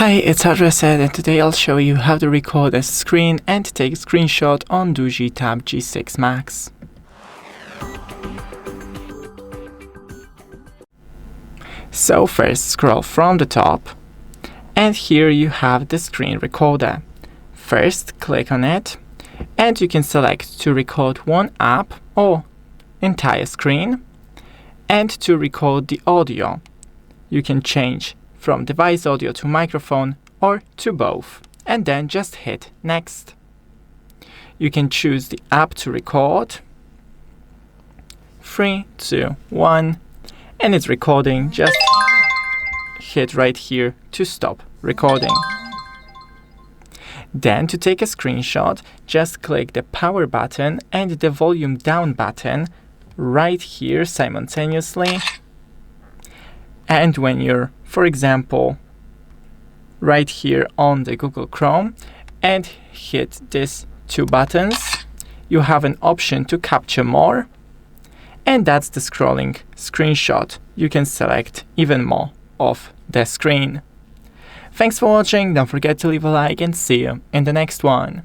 Hi, it's Adreset, and today I'll show you how to record a screen and take a screenshot on DOOGEE Tab G6 Max. So first scroll from the top, and here you have the screen recorder. First click on it, and you can select to record one app or entire screen, and to record the audio. You can change from device audio to microphone or to both, and then just hit next. You can choose the app to record. 3, 2, 1, and it's recording. Just hit right here to stop recording. Then to take a screenshot, just click the power button and the volume down button right here simultaneously. And when you're, for example, right here on the Google Chrome and hit these two buttons, you have an option to capture more, and that's the scrolling screenshot. You can select even more of the screen. Thanks for watching, don't forget to leave a like, and see you in the next one.